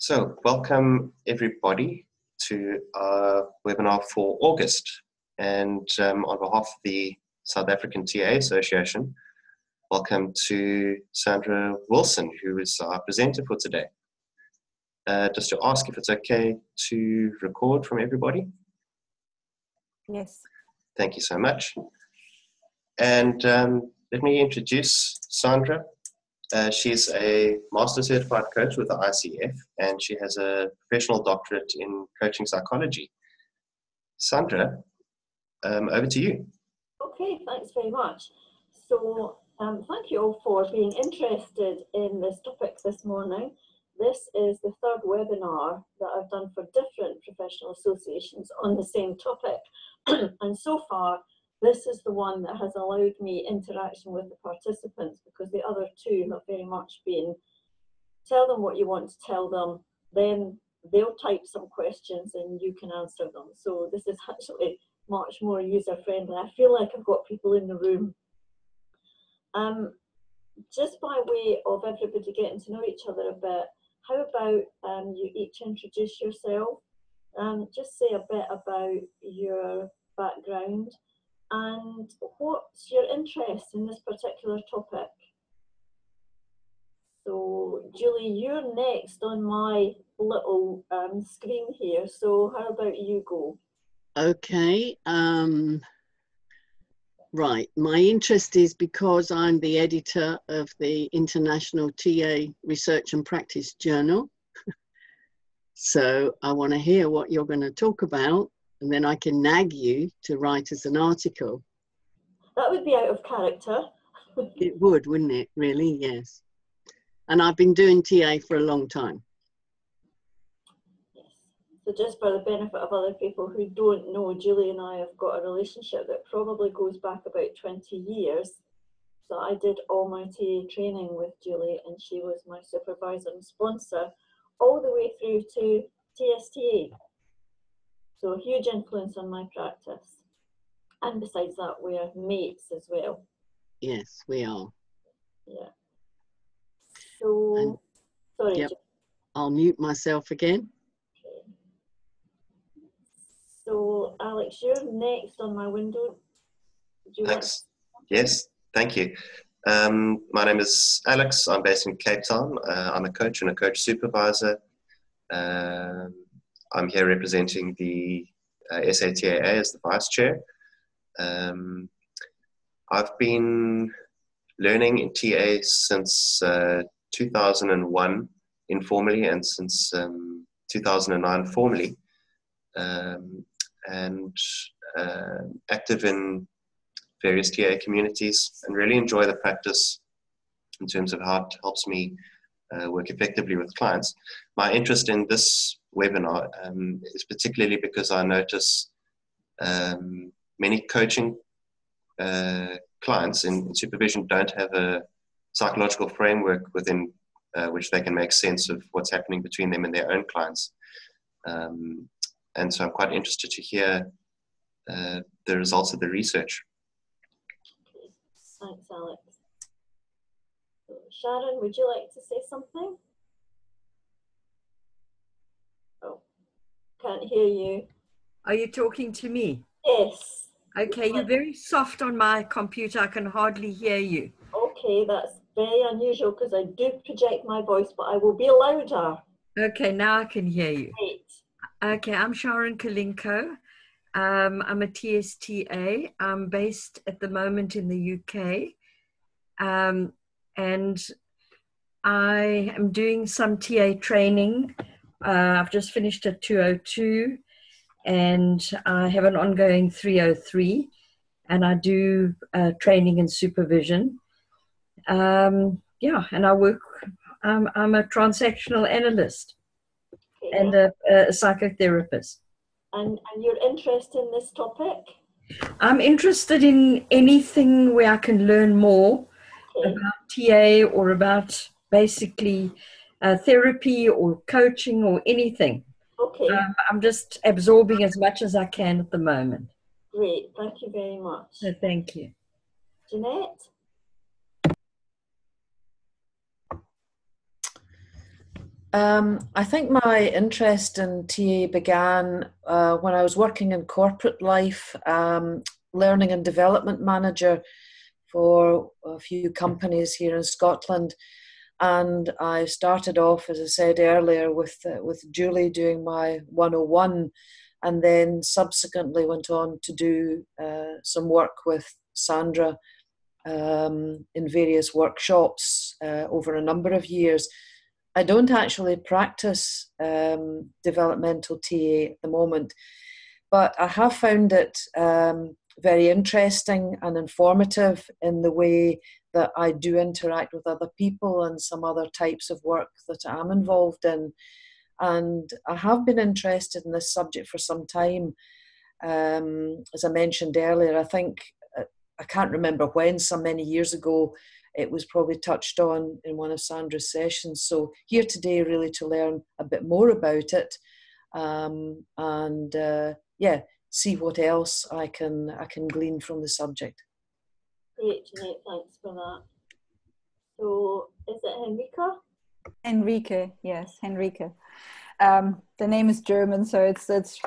So, welcome everybody to our webinar for August. And on behalf of the South African TA Association, welcome to Sandra Wilson, who is our presenter for today. Just to ask if it's okay to record from everybody. Yes. Thank you so much. And let me introduce Sandra. She's a Master Certified Coach with the ICF, and she has a professional doctorate in coaching psychology. Sandra, over to you. Okay, thanks very much. So thank you all for being interested in this topic this morning. This is the third webinar that I've done for different professional associations on the same topic. And so far, this is the one that has allowed me interaction with the participants, because the other two have very much been, tell them what you want to tell them, then they'll type some questions and you can answer them. So this is actually much more user-friendly. I feel like I've got people in the room. Just by way of everybody getting to know each other a bit, how about you each introduce yourself, just say a bit about your background and what's your interest in this particular topic. So Julie, you're next on my little screen here, so how about you go? Okay, right, my interest is because I'm the editor of the International TA Research and Practice Journal. So I want to hear what you're going to talk about, and then I can nag you to write us an article. That would be out of character. It would, wouldn't it? Really, yes. And I've been doing TA for a long time. Yes. So just for the benefit of other people who don't know, Julie and I have got a relationship that probably goes back about 20 years. So I did all my TA training with Julie, and she was my supervisor and sponsor all the way through to TSTA. So a huge influence on my practice. And besides that, we're mates as well. Yes, we are. Yeah. So, sorry. Yep. I'll mute myself again. Okay. So, Alex, you're next on my window. Thanks. Yes, thank you. My name is Alex. I'm based in Cape Town. I'm a coach and a coach supervisor. I'm here representing the SATAA as the vice chair. I've been learning in TA since 2001 informally, and since 2009 formally, and active in various TA communities, and really enjoy the practice in terms of how it helps me work effectively with clients. My interest in this webinar is particularly because I notice many coaching clients in supervision don't have a psychological framework within which they can make sense of what's happening between them and their own clients. And so I'm quite interested to hear the results of the research. Okay. Thanks, Alex. So, Sharon, would you like to say something? Oh, can't hear you. Are you talking to me? Yes. Okay, you're very soft on my computer. I can hardly hear you. Okay, that's very unusual because I do project my voice, but I will be louder. Okay, now I can hear you. Great. Okay, I'm Sharon Kalinko. I'm a TSTA. I'm based at the moment in the UK. And I am doing some TA training. I've just finished a 202. And I have an ongoing 303, and I do training and supervision. Yeah, and I work, I'm a transactional analyst and a psychotherapist. And your interest in this topic? I'm interested in anything where I can learn more about TA or about basically therapy or coaching or anything. Okay. I'm just absorbing as much as I can at the moment. Great, thank you very much. So thank you. Jeanette? I think my interest in TA began when I was working in corporate life, learning and development manager for a few companies here in Scotland. And I started off, as I said earlier, with Julie doing my 101, and then subsequently went on to do some work with Sandra in various workshops over a number of years. I don't actually practice developmental TA at the moment, but I have found it very interesting and informative in the way that I do interact with other people and some other types of work that I'm involved in. And I have been interested in this subject for some time. As I mentioned earlier, I think, I can't remember when, so many years ago, it was probably touched on in one of Sandra's sessions. So here today really to learn a bit more about it, yeah, see what else I can glean from the subject. Great, Jeanette, thanks for that. So is it Henrika? Henrike, yes, Henrike. The name is German, so it's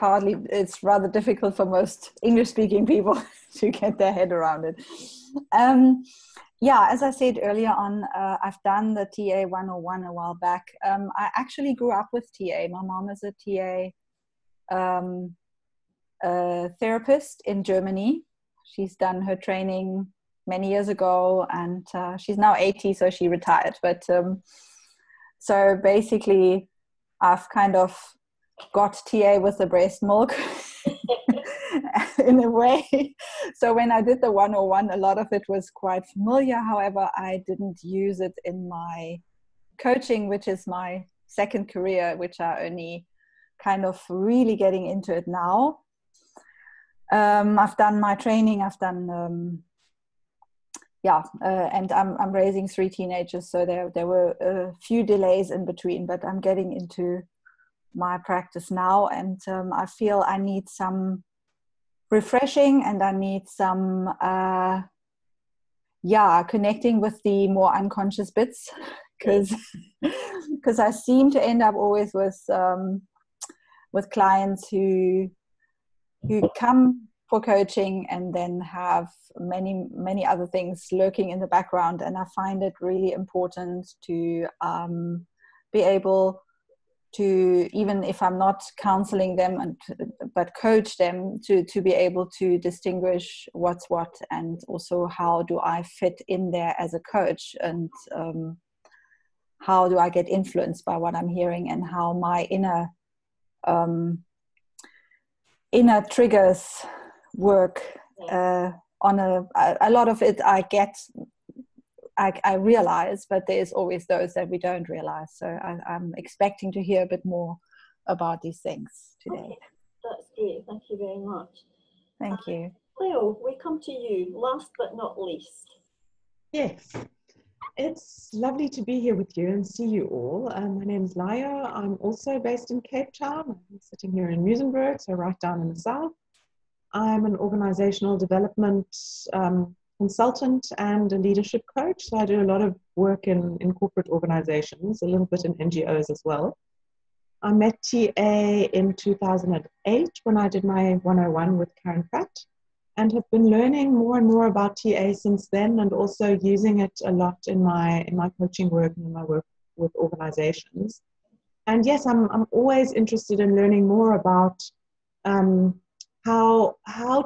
rather difficult for most English-speaking people to get their head around it. Yeah, as I said earlier on, I've done the TA 101 a while back. I actually grew up with TA. My mom is a TA therapist in Germany. She's done her training many years ago, and she's now 80, so she retired. But so basically, I've kind of got TA with the breast milk in a way. So when I did the 101, a lot of it was quite familiar. However, I didn't use it in my coaching, which is my second career, which I only kind of really getting into it now. I've done my training, I've done and I'm raising 3 teenagers, so there were a few delays in between, but I'm getting into my practice now, and I feel I need some refreshing, and I need some connecting with the more unconscious bits, because I seem to end up always with clients who come for coaching and then have many other things lurking in the background, and I find it really important to be able to, even if I'm not counseling them but coach them, to be able to distinguish what's what, and also how do I fit in there as a coach, and how do I get influenced by what I'm hearing, and how my inner triggers work. On a lot of it I realize, but there's always those that we don't realize. So I'm expecting to hear a bit more about these things today. Okay. That's great. Thank you very much. Thank you. Leo, we come to you, last but not least. Yes, it's lovely to be here with you and see you all. My name is Laya. I'm also based in Cape Town. I'm sitting here in Muizenberg, so right down in the south. I'm an organizational development consultant and a leadership coach. So I do a lot of work in corporate organizations, a little bit in NGOs as well. I met TA in 2008 when I did my 101 with Karen Pratt, and have been learning more and more about TA since then, and also using it a lot in my coaching work and in my work with organizations. And yes, I'm always interested in learning more about how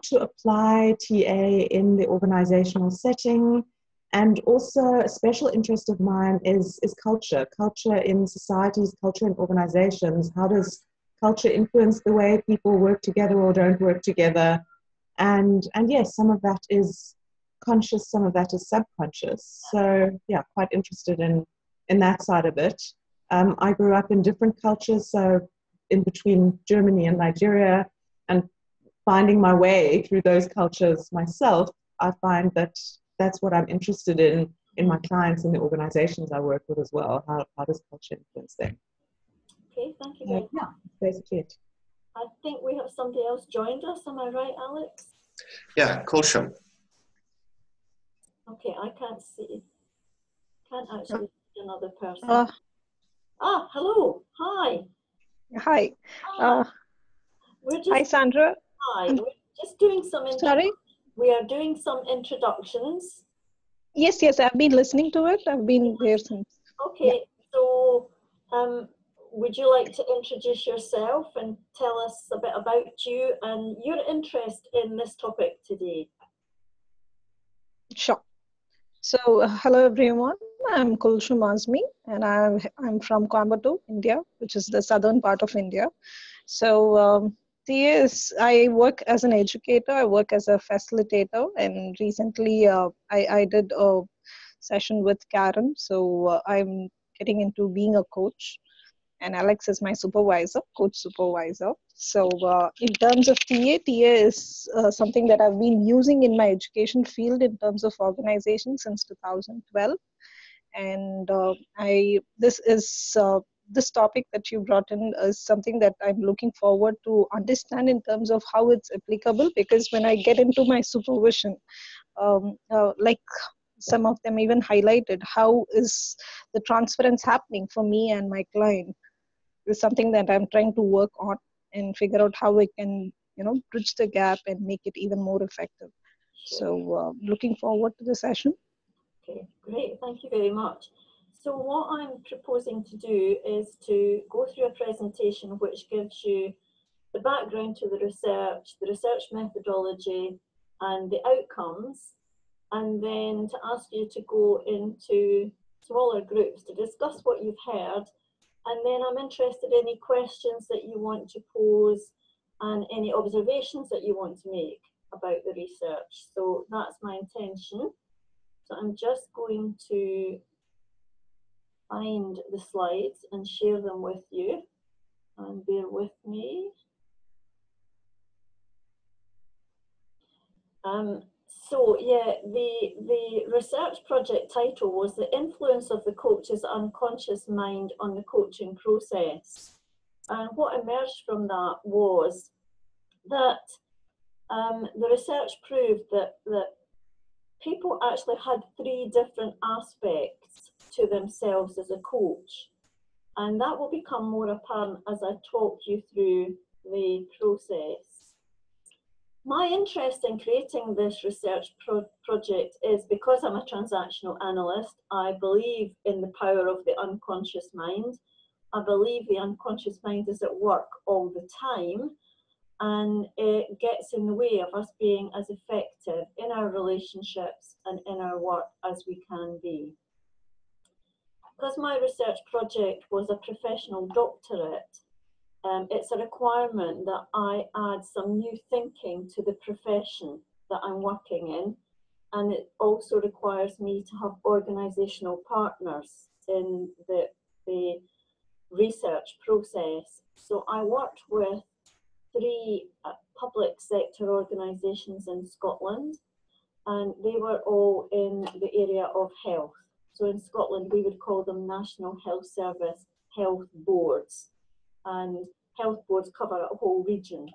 to apply TA in the organizational setting. And also a special interest of mine is culture in societies, culture in organizations. How does culture influence the way people work together or don't work together? And yes, some of that is conscious, some of that is subconscious. So yeah, quite interested in that side of it. I grew up in different cultures, so in between Germany and Nigeria, and finding my way through those cultures myself, I find that that's what I'm interested in my clients and the organizations I work with as well. How does culture influence them? Okay, thank you very much. Yeah, basically it. I think we have somebody else joined us. Am I right, Alex? Yeah, Kulsham. Okay, I can't actually see another person. Ah, hello. Hi. Hi. Ah, we're Hi, just Sandra. hi. We're just doing some Sorry? we are doing some introductions. Yes, yes, I've been listening to it. I've been there since. Yeah. Okay, so would you like to introduce yourself and tell us a bit about you and your interest in this topic today? Sure. So, hello everyone. I'm Kulshu Mazmi, and I'm from Coimbatore, India, which is the southern part of India. So, yes, I work as an educator. I work as a facilitator, and recently I did a session with Karen. So I'm getting into being a coach, and Alex is my supervisor, coach supervisor. So in terms of TA is something that I've been using in my education field in terms of organization since 2012. And this topic that you brought in is something that I'm looking forward to understand in terms of how it's applicable, because when I get into my supervision, like some of them even highlighted, how is the transference happening for me and my client is something that I'm trying to work on and figure out how we can, bridge the gap and make it even more effective. So looking forward to the session. Okay, great. Thank you very much. So what I'm proposing to do is to go through a presentation which gives you the background to the research methodology and the outcomes, and then to ask you to go into smaller groups to discuss what you've heard. And then I'm interested in any questions that you want to pose and any observations that you want to make about the research. So that's my intention. So I'm just going to find the slides and share them with you. And bear with me. So yeah, the research project title was The Influence of the Coach's Unconscious Mind on the Coaching Process. And what emerged from that was that the research proved that people actually had 3 different aspects to themselves as a coach. And that will become more apparent as I talk you through the process. My interest in creating this research project is because I'm a transactional analyst. I believe in the power of the unconscious mind. I believe the unconscious mind is at work all the time, and it gets in the way of us being as effective in our relationships and in our work as we can be. Because my research project was a professional doctorate, it's a requirement that I add some new thinking to the profession that I'm working in, and it also requires me to have organisational partners in the research process. So I worked with 3 public sector organisations in Scotland, and they were all in the area of health. So in Scotland we would call them National Health Service health boards, and health boards cover a whole region,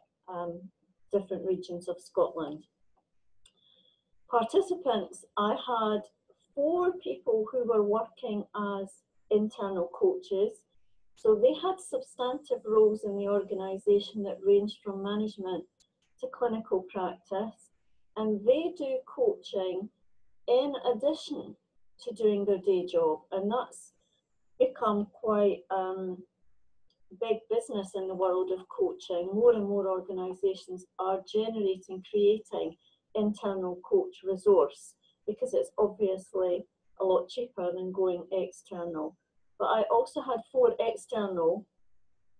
different regions of Scotland. Participants, I had 4 people who were working as internal coaches. So they had substantive roles in the organisation that ranged from management to clinical practice, and they do coaching in addition to doing their day job, and that's become quite big business in the world of coaching. More and more organisations are creating internal coach resource because it's obviously a lot cheaper than going external. But I also had 4 external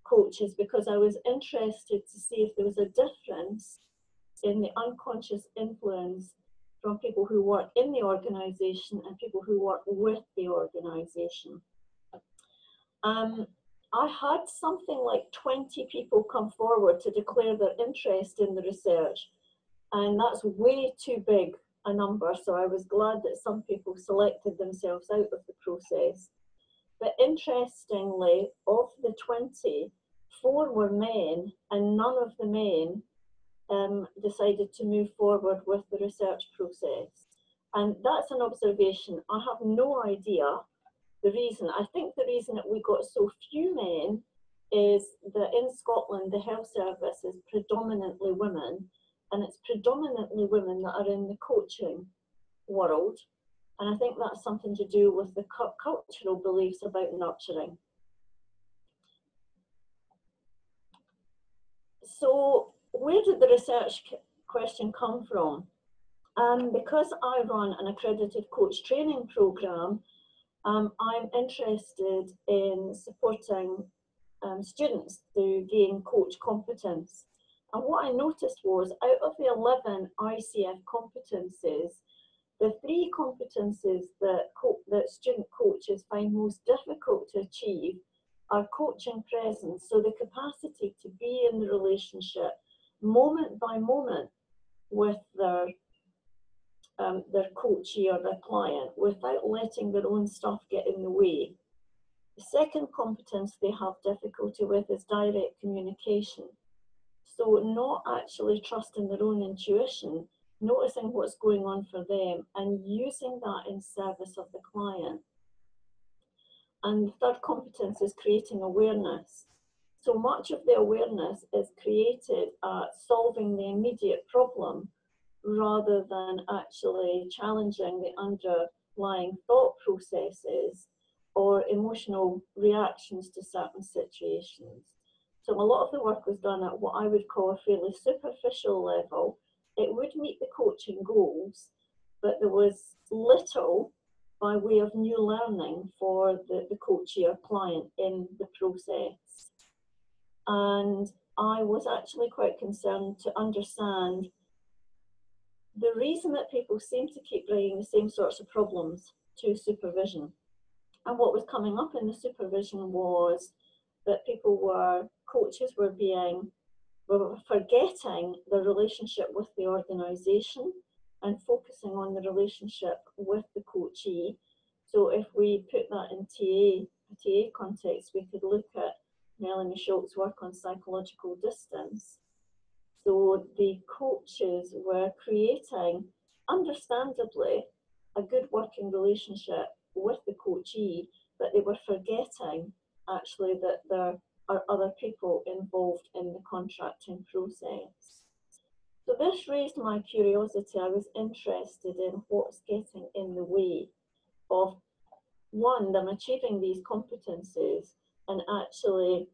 coaches because I was interested to see if there was a difference in the unconscious influence from people who work in the organisation and people who work with the organisation. I had something like 20 people come forward to declare their interest in the research, and that's way too big a number, so I was glad that some people selected themselves out of the process. But interestingly, of the 20, 4 were men, and none of the men decided to move forward with the research process. And that's an observation. I have no idea the reason. I think the reason that we got so few men is that in Scotland the health service is predominantly women, and it's predominantly women that are in the coaching world, and I think that's something to do with the cultural beliefs about nurturing. So where did the research question come from? Because I run an accredited coach training program, I'm interested in supporting students to gain coach competence. And what I noticed was, out of the 11 ICF competences, the 3 competences that student coaches find most difficult to achieve are coaching presence, so the capacity to be in the relationship moment by moment with their coachee or their client without letting their own stuff get in the way. The second competence they have difficulty with is direct communication. So not actually trusting their own intuition, noticing what's going on for them and using that in service of the client. And the third competence is creating awareness. So much of the awareness is created at solving the immediate problem rather than actually challenging the underlying thought processes or emotional reactions to certain situations. So a lot of the work was done at what I would call a fairly superficial level. It would meet the coaching goals, but there was little by way of new learning for the coachee or client in the process. And I was actually quite concerned to understand the reason that people seem to keep bringing the same sorts of problems to supervision. And what was coming up in the supervision was that coaches were forgetting the relationship with the organisation and focusing on the relationship with the coachee. So if we put that in TA context, we could look at Melanie Schultz's work on psychological distance. So the coaches were creating, understandably, a good working relationship with the coachee, but they were forgetting actually that there are other people involved in the contracting process. So this raised my curiosity. I was interested in what's getting in the way of, one, them achieving these competencies and actually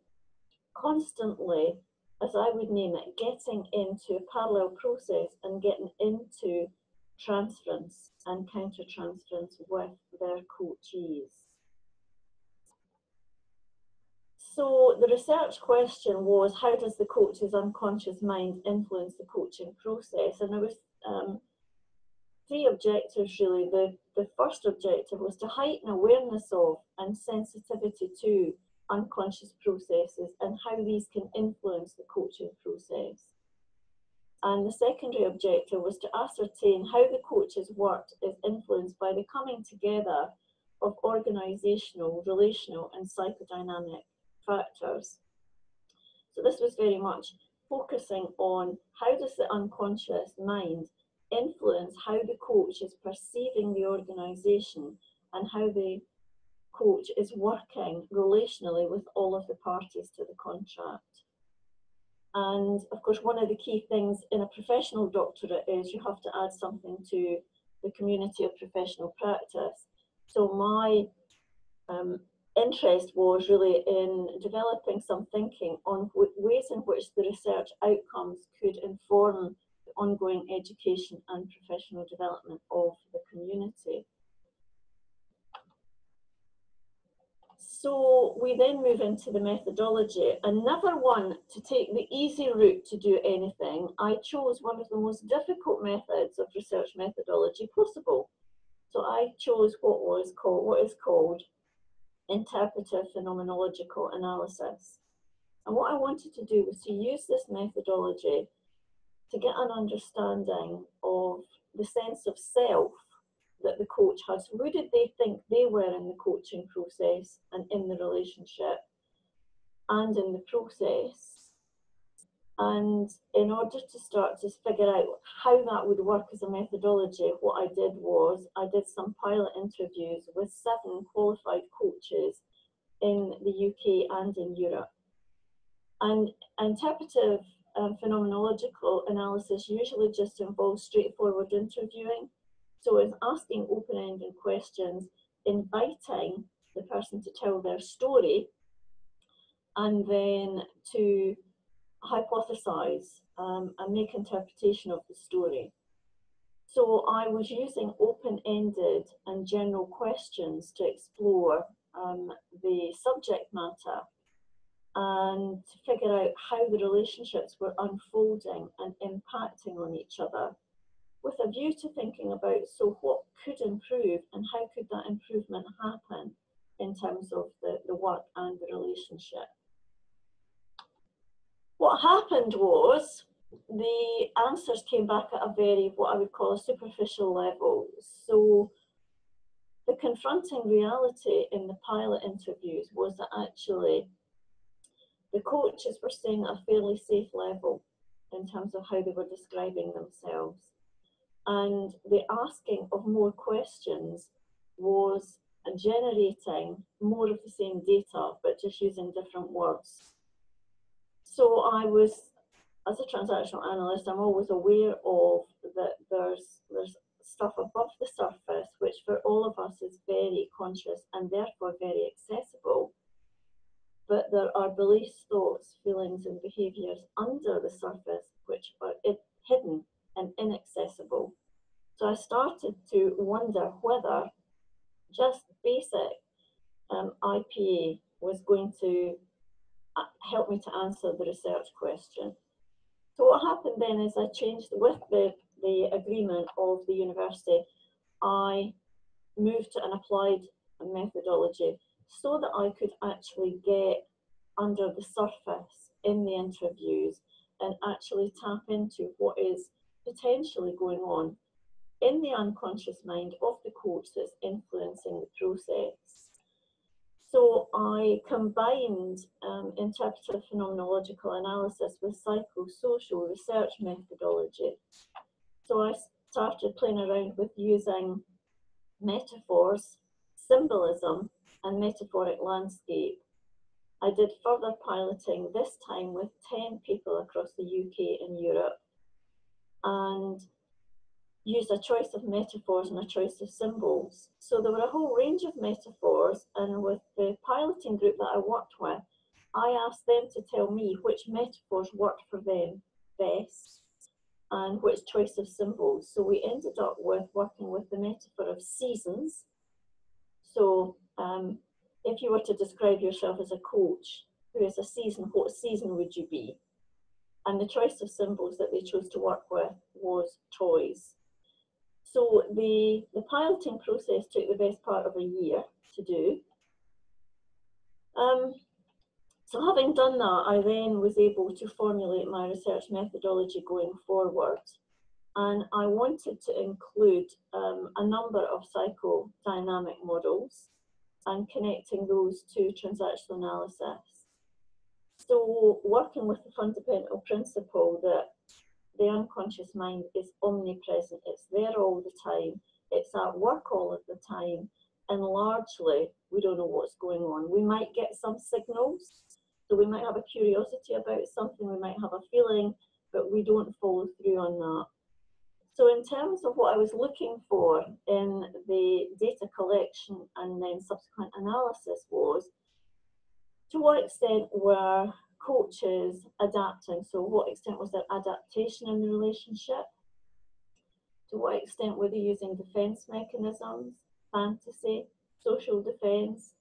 constantly, as I would name it, getting into a parallel process and getting into transference and counter-transference with their coachees. So the research question was, how does the coach's unconscious mind influence the coaching process? And there was 3 objectives really. The first objective was to heighten awareness of and sensitivity to unconscious processes and how these can influence the coaching process. And the secondary objective was to ascertain how the coach's work is influenced by the coming together of organisational, relational and psychodynamic factors. So this was very much focusing on how does the unconscious mind influence how the coach is perceiving the organisation and how the coach is working relationally with all of the parties to the contract. And of course, one of the key things in a professional doctorate is you have to add something to the community of professional practice. So my interest was really in developing some thinking on ways in which the research outcomes could inform the ongoing education and professional development of the community. So we then move into the methodology, and never one to take the easy route to do anything. I chose one of the most difficult methods of research methodology possible. So I chose what is called interpretive phenomenological analysis. And what I wanted to do was to use this methodology to get an understanding of the sense of self that the coach has. Who did they think they were in the coaching process and in the relationship and in the process? And in order to start to figure out how that would work as a methodology, what I did was I did some pilot interviews with 7 qualified coaches in the UK and in Europe. And interpretive phenomenological analysis usually just involves straightforward interviewing. So it's asking open-ended questions, inviting the person to tell their story, and then to hypothesize and make interpretation of the story. So I was using open-ended and general questions to explore the subject matter and to figure out how the relationships were unfolding and impacting on each other, with a view to thinking about, so what could improve and how could that improvement happen in terms of the work and the relationship. What happened was the answers came back at a very, what I would call a superficial level. So the confronting reality in the pilot interviews was that actually the coaches were staying at a fairly safe level in terms of how they were describing themselves. And the asking of more questions was generating more of the same data, but just using different words. So I was, as a transactional analyst, I'm always aware of that there's stuff above the surface, which for all of us is very conscious and therefore very accessible. But there are beliefs, thoughts, feelings, and behaviours under the surface which are hidden and inaccessible. So I started to wonder whether just basic IPA was going to help me to answer the research question. So what happened then is I changed, with the agreement of the university, I moved to an applied methodology so that I could actually get under the surface in the interviews and actually tap into what is potentially going on in the unconscious mind of the coach that's influencing the process. So I combined interpretive phenomenological analysis with psychosocial research methodology. So I started playing around with using metaphors, symbolism, and metaphoric landscape. I did further piloting, this time with 10 people across the UK and Europe, and used a choice of metaphors and a choice of symbols. So there were a whole range of metaphors, and with the piloting group that I worked with, I asked them to tell me which metaphors worked for them best and which choice of symbols. So we ended up with working with the metaphor of seasons. So if you were to describe yourself as a coach who is a season, what season would you be? And the choice of symbols that they chose to work with was toys. So the piloting process took the best part of a year to do. So having done that, I then was able to formulate my research methodology going forward. And I wanted to include a number of psychodynamic models and connecting those to transactional analysis. So working with the fundamental principle that the unconscious mind is omnipresent, it's there all the time, it's at work all of the time, and largely we don't know what's going on. We might get some signals, so we might have a curiosity about something, we might have a feeling, but we don't follow through on that. So in terms of what I was looking for in the data collection and then subsequent analysis was, to what extent were coaches adapting? So what extent was there adaptation in the relationship? To what extent were they using defense mechanisms, fantasy, social defense?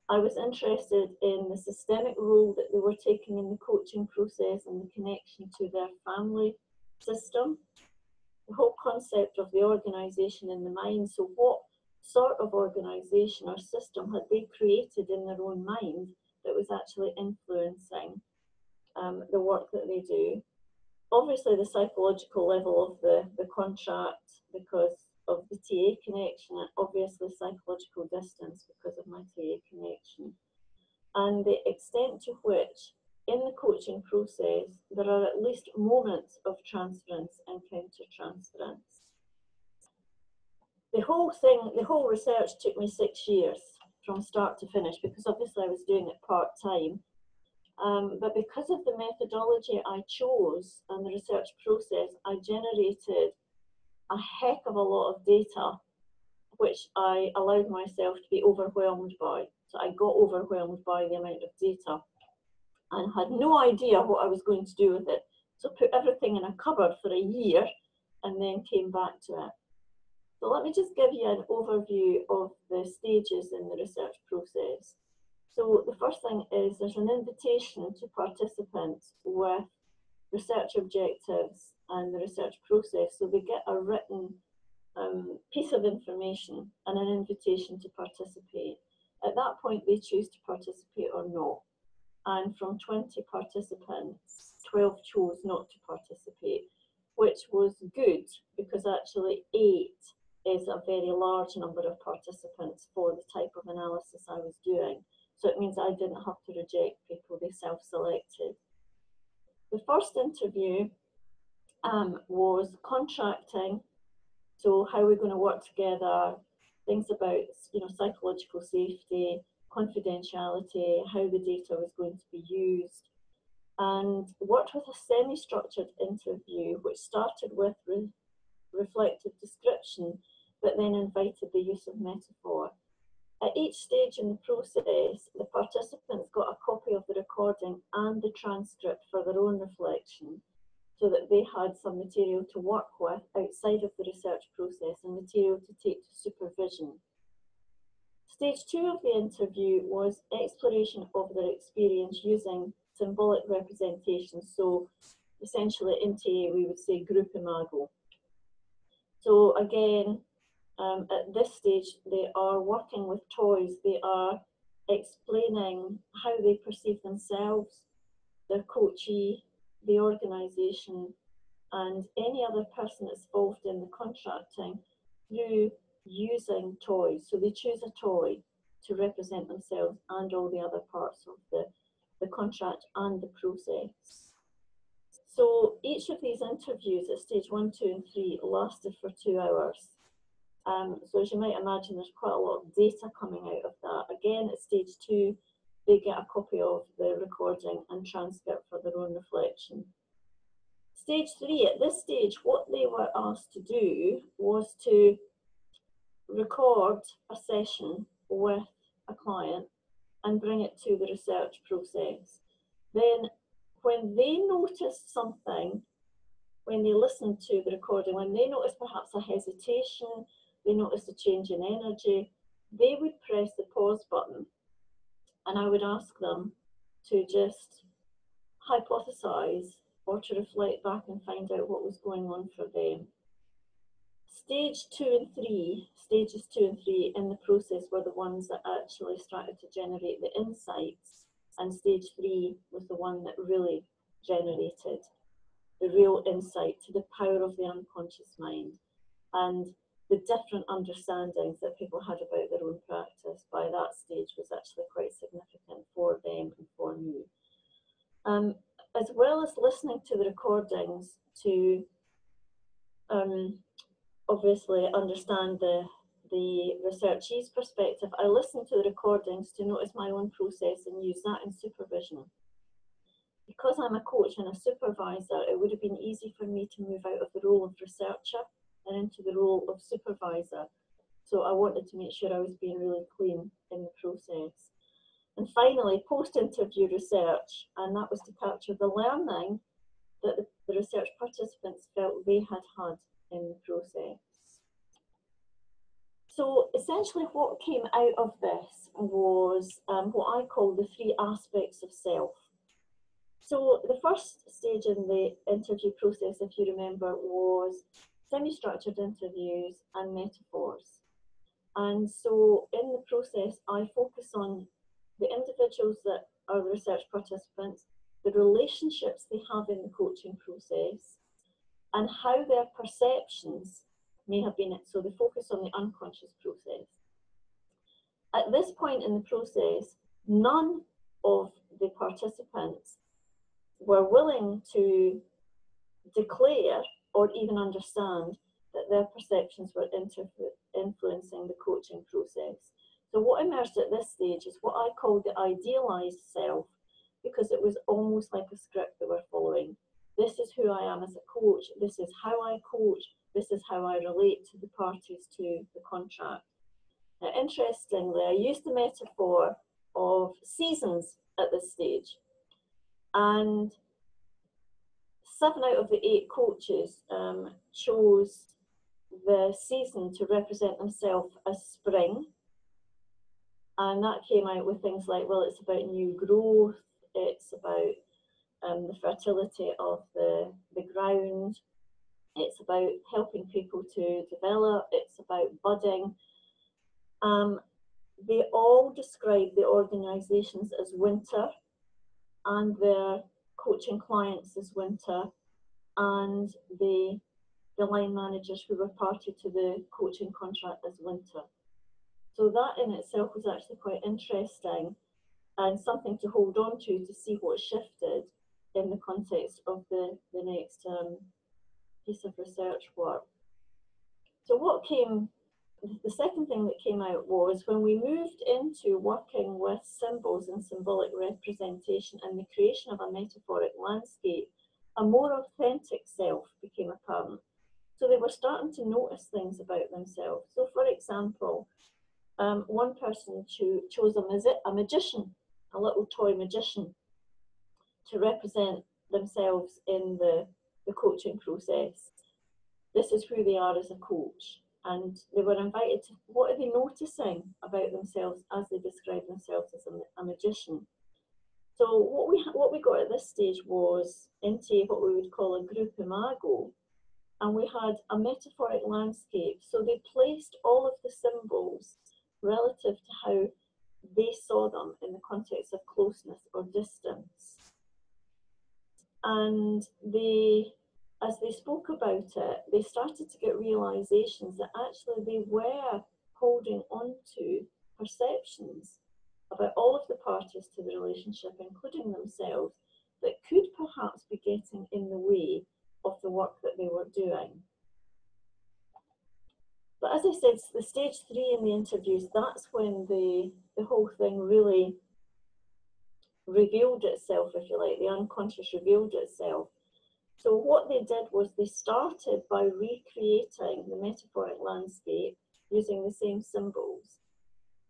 I was interested in the systemic role that they were taking in the coaching process and the connection to their family system. The whole concept of the organization in the mind. So what sort of organization or system had they created in their own mind that was actually influencing the work that they do? Obviously the psychological level of the contract because of the TA connection, and obviously psychological distance because of my TA connection. And the extent to which in the coaching process, there are at least moments of transference and counter-transference. The whole research took me 6 years from start to finish, because obviously I was doing it part-time. But because of the methodology I chose and the research process, I generated a heck of a lot of data, which I allowed myself to be overwhelmed by. So I got overwhelmed by the amount of data and had no idea what I was going to do with it. So put everything in a cupboard for a year and then came back to it. So let me just give you an overview of the stages in the research process. So the first thing is there's an invitation to participants with research objectives and the research process. So they get a written piece of information and an invitation to participate. At that point, they choose to participate or not. And from 20 participants, 12 chose not to participate, which was good because actually 8 is a very large number of participants for the type of analysis I was doing. So it means I didn't have to reject people, they self-selected. The first interview was contracting, so how we're going to work together, things about psychological safety, confidentiality, how the data was going to be used, and worked with a semi-structured interview which started with reflective description, but then invited the use of metaphor. At each stage in the process, the participants got a copy of the recording and the transcript for their own reflection, so that they had some material to work with outside of the research process and material to take to supervision. Stage 2 of the interview was exploration of their experience using symbolic representation. So essentially in TA we would say group imago. So again, at this stage they are working with toys, they are explaining how they perceive themselves, their coachee, the organisation, and any other person that's involved in the contracting through using toys. So they choose a toy to represent themselves and all the other parts of the contract and the process. So each of these interviews at stage 1, 2, and 3 lasted for 2 hours. So as you might imagine, there's quite a lot of data coming out of that. Again, at stage 2, they get a copy of the recording and transcript for their own reflection. Stage 3, at this stage, what they were asked to do was to record a session with a client and bring it to the research process. Then when they noticed something, when they listened to the recording, when they noticed perhaps a hesitation, they noticed a change in energy, they would press the pause button and I would ask them to just hypothesize or to reflect back and find out what was going on for them. Stages 2 and 3 in the process were the ones that actually started to generate the insights, and stage 3 was the one that really generated the real insight to the power of the unconscious mind and the different understandings that people had about their own practice. By that stage was actually quite significant for them and for me. As well as listening to the recordings to obviously understand the researchee's perspective, I listened to the recordings to notice my own process and use that in supervision. Because I'm a coach and a supervisor, it would have been easy for me to move out of the role of researcher and into the role of supervisor. So I wanted to make sure I was being really clean in the process. And finally, post-interview research, and that was to capture the learning that the research participants felt they had had in the process. So essentially what came out of this was what I call the 3 aspects of self. So the first stage in the interview process, if you remember, was semi-structured interviews and metaphors. And so in the process, I focus on the individuals that are research participants, the relationships they have in the coaching process, and how their perceptions may have been, so they focus on the unconscious process. At this point in the process, none of the participants were willing to declare or even understand that their perceptions were influencing the coaching process. So what emerged at this stage is what I call the idealized self, because it was almost like a script that we're following. This is who I am as a coach. This is how I coach. This is how I relate to the parties to the contract. Now, interestingly, I used the metaphor of seasons at this stage. And 7 out of the 8 coaches chose the season to represent themselves as spring. And that came out with things like, well, it's about new growth, it's about the fertility of the ground, it's about helping people to develop, it's about budding. They all describe the organisations as winter and their coaching clients as winter, and the line managers who were party to the coaching contract as winter. So that in itself was actually quite interesting and something to hold on to see what shifted in the context of the next piece of research work. So what came, the second thing that came out was when we moved into working with symbols and symbolic representation and the creation of a metaphoric landscape, a more authentic self became apparent. So they were starting to notice things about themselves. So for example, one person chose a magician, a little toy magician, to represent themselves in the coaching process. This is who they are as a coach. And they were invited to, what are they noticing about themselves as they describe themselves as a magician? So what we got at this stage was into what we would call a group imago. And we had a metaphoric landscape. So they placed all of the symbols relative to how they saw them in the context of closeness or distance. And as they spoke about it, they started to get realizations that actually they were holding on to perceptions about all of the parties to the relationship, including themselves, that could perhaps be getting in the way of the work that they were doing. But as I said, the stage 3 in the interviews, that's when the whole thing really revealed itself, if you like, the unconscious revealed itself. So what they did was they started by recreating the metaphoric landscape using the same symbols.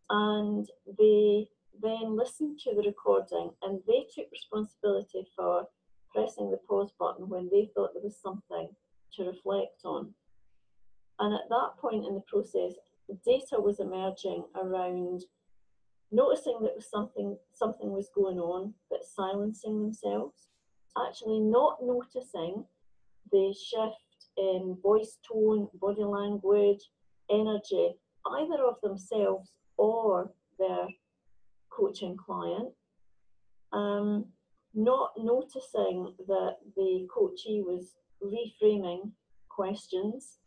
And they then listened to the recording and they took responsibility for pressing the pause button when they thought there was something to reflect on. And at that point in the process, data was emerging around noticing that something was going on, but silencing themselves, actually not noticing the shift in voice tone, body language, energy, either of themselves or their coaching client, not noticing that the coachee was reframing questions,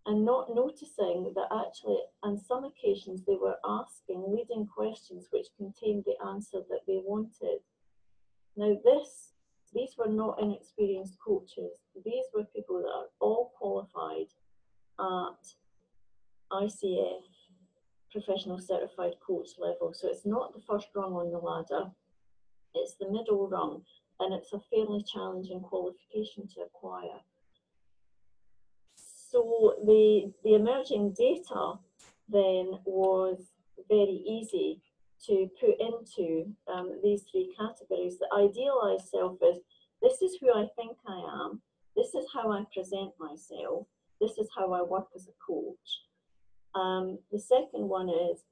and not noticing that actually on some occasions they were asking leading questions which contained the answer that they wanted. Now these were not inexperienced coaches. These were people that are all qualified at ICF, professional certified coach level. So it's not the first rung on the ladder, it's the middle rung, and it's a fairly challenging qualification to acquire. So the emerging data then was very easy to put into these 3 categories. The idealized self is, this is who I think I am, this is how I present myself, this is how I work as a coach. The second one is,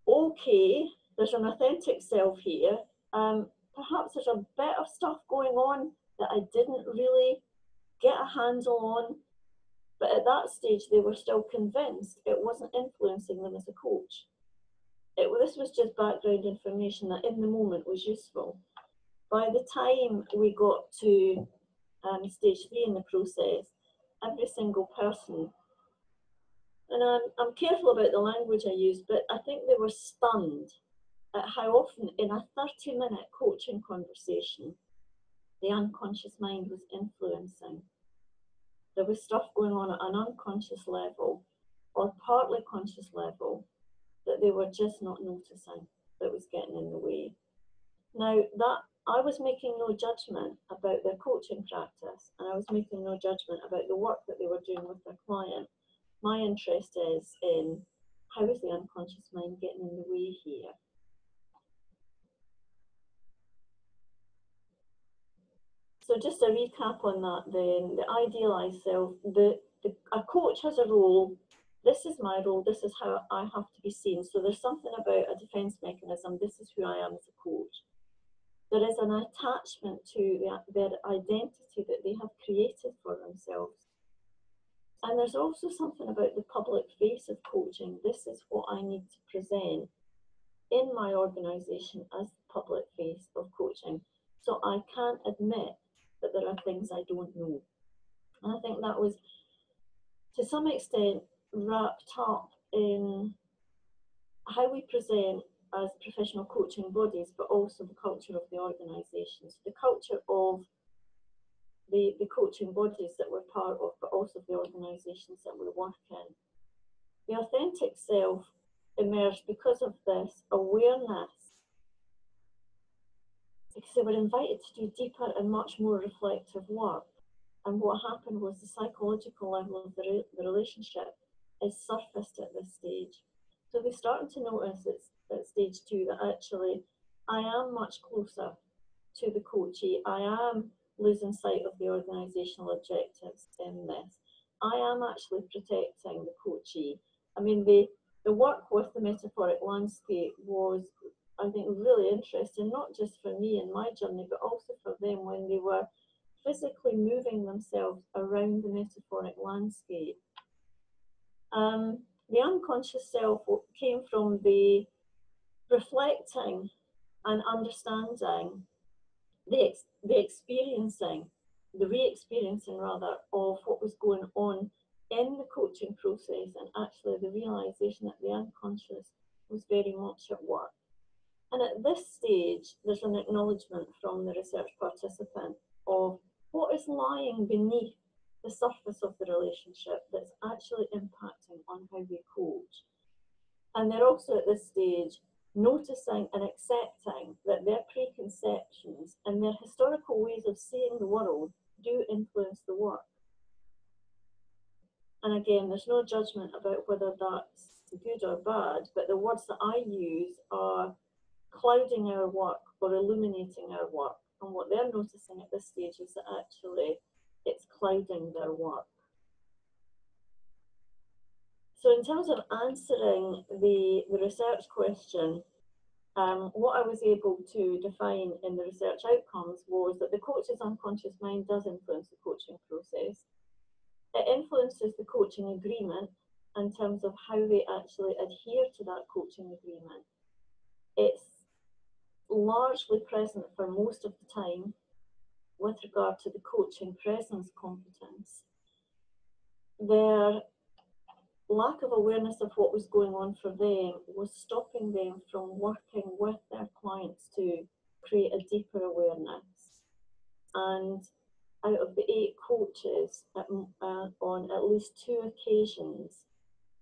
okay, there's an authentic self here, perhaps there's a bit of stuff going on that I didn't really get a handle on, but at that stage they were still convinced it wasn't influencing them as a coach. This was just background information that in the moment was useful. By the time we got to stage 3 in the process, every single person, and I'm careful about the language I use, but I think they were stunned at how often in a 30-minute coaching conversation the unconscious mind was influencing. There was stuff going on at an unconscious level or partly conscious level that they were just not noticing that was getting in the way. Now, that I was making no judgment about their coaching practice, and I was making no judgment about the work that they were doing with their client. My interest is in how is the unconscious mind getting in the way here? So just a recap on that then, the idealized self, a coach has a role. This is my role, this is how I have to be seen. So there's something about a defense mechanism, this is who I am as a coach. There is an attachment to their identity that they have created for themselves. And there's also something about the public face of coaching. This is what I need to present in my organization as the public face of coaching. So I can't admit that there are things I don't know. And I think that was, to some extent, wrapped up in how we present as professional coaching bodies, but also the culture of the organisation. So the culture of the coaching bodies that we're part of, but also the organisations that we work in. The authentic self emerged because of this awareness, because they were invited to do deeper and much more reflective work. And what happened was the psychological level of the relationship is surfaced at this stage. So they started to notice at stage 2 that actually I am much closer to the coachee. I am losing sight of the organisational objectives in this. I am actually protecting the coachee. I mean, the work with the metaphoric landscape was, I think, really interesting, not just for me in my journey, but also for them when they were physically moving themselves around the metaphoric landscape. The unconscious self came from the reflecting and understanding the experiencing, the re-experiencing rather, of what was going on in the coaching process, and actually the realization that the unconscious was very much at work. And at this stage, there's an acknowledgement from the research participant of what is lying beneath the surface of the relationship that's actually impacting on how we coach. And they're also at this stage noticing and accepting that their preconceptions and their historical ways of seeing the world do influence the work. And again, there's no judgment about whether that's good or bad, but the words that I use are clouding our work or illuminating our work. And what they're noticing at this stage is that actually it's clouding their work. So in terms of answering the research question, what I was able to define in the research outcomes was that the coach's unconscious mind does influence the coaching process. It influences the coaching agreement in terms of how they actually adhere to that coaching agreement. It's largely present for most of the time with regard to the coaching presence competence. Their lack of awareness of what was going on for them was stopping them from working with their clients to create a deeper awareness. And out of the 8 coaches, on at least 2 occasions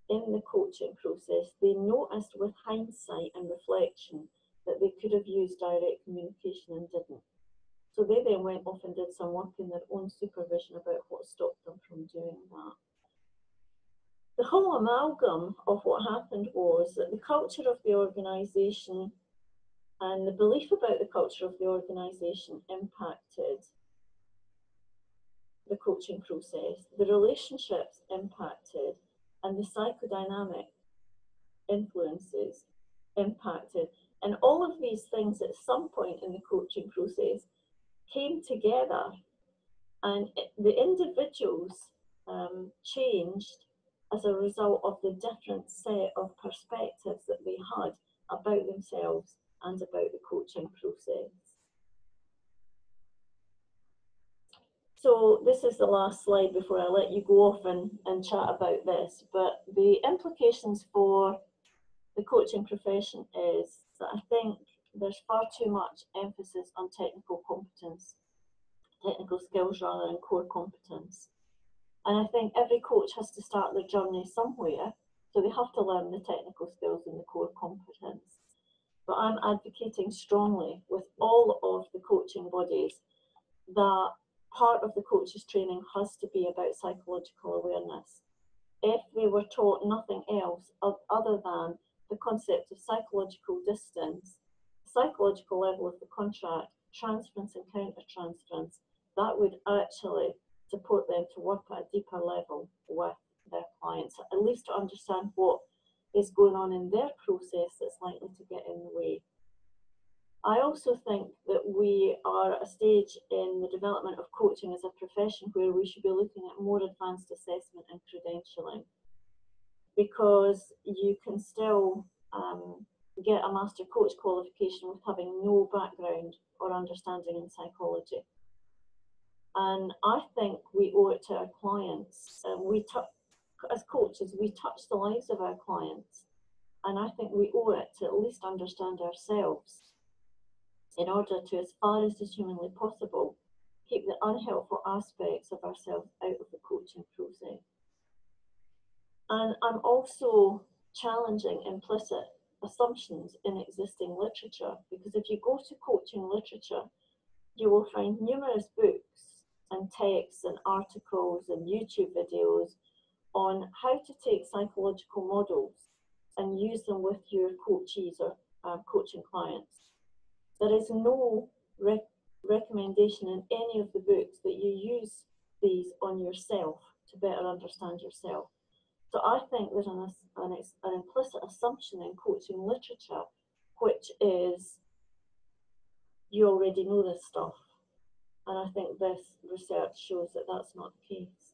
in the coaching process, they noticed with hindsight and reflection that they could have used direct communication and didn't. So they then went off and did some work in their own supervision about what stopped them from doing that. The whole amalgam of what happened was that the culture of the organisation and the belief about the culture of the organisation impacted the coaching process, the relationships impacted, and the psychodynamic influences impacted. And all of these things at some point in the coaching process came together, and the individuals changed as a result of the different set of perspectives that they had about themselves and about the coaching process. So this is the last slide before I let you go off and chat about this, but the implications for the coaching profession is that I think there's far too much emphasis on technical competence technical skills rather than core competence. And I think every coach has to start their journey somewhere, so they have to learn the technical skills and the core competence. But I'm advocating strongly with all of the coaching bodies that part of the coach's training has to be about psychological awareness. If they were taught nothing else other than the concept of psychological distance, psychological level of the contract, transference and counter-transference, that would actually support them to work at a deeper level with their clients, at least to understand what is going on in their process that's likely to get in the way. I also think that we are at a stage in the development of coaching as a profession where we should be looking at more advanced assessment and credentialing, because you can still get a master coach qualification with having no background or understanding in psychology. And I think we owe it to our clients. As coaches, we touch the lives of our clients, and I think we owe it to at least understand ourselves in order to, as far as is humanly possible, keep the unhelpful aspects of ourselves out of the coaching process. And I'm also challenging implicit assumptions in existing literature, because if you go to coaching literature, you will find numerous books and texts and articles and YouTube videos on how to take psychological models and use them with your coachees or coaching clients. There is no recommendation in any of the books that you use these on yourself to better understand yourself. So I think there's an implicit assumption in coaching literature, which is you already know this stuff. And I think this research shows that that's not the case.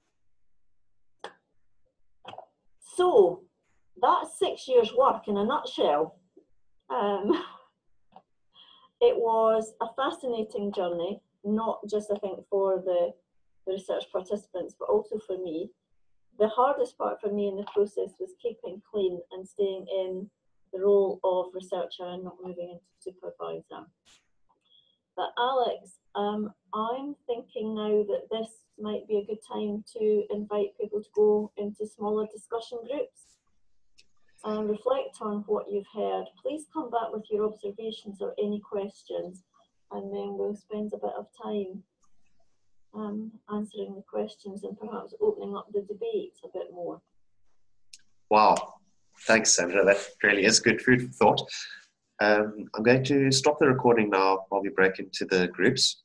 So that's 6 years' work in a nutshell. It was a fascinating journey, not just, I think, for the research participants, but also for me. The hardest part for me in the process was keeping clean and staying in the role of researcher and not moving into supervisor. But Alex, I'm thinking now that this might be a good time to invite people to go into smaller discussion groups and reflect on what you've heard. Please come back with your observations or any questions, and then we'll spend a bit of time answering the questions and perhaps opening up the debate a bit more. Wow, thanks, Sandra. That really is good food for thought. I'm going to stop the recording now while we break into the groups.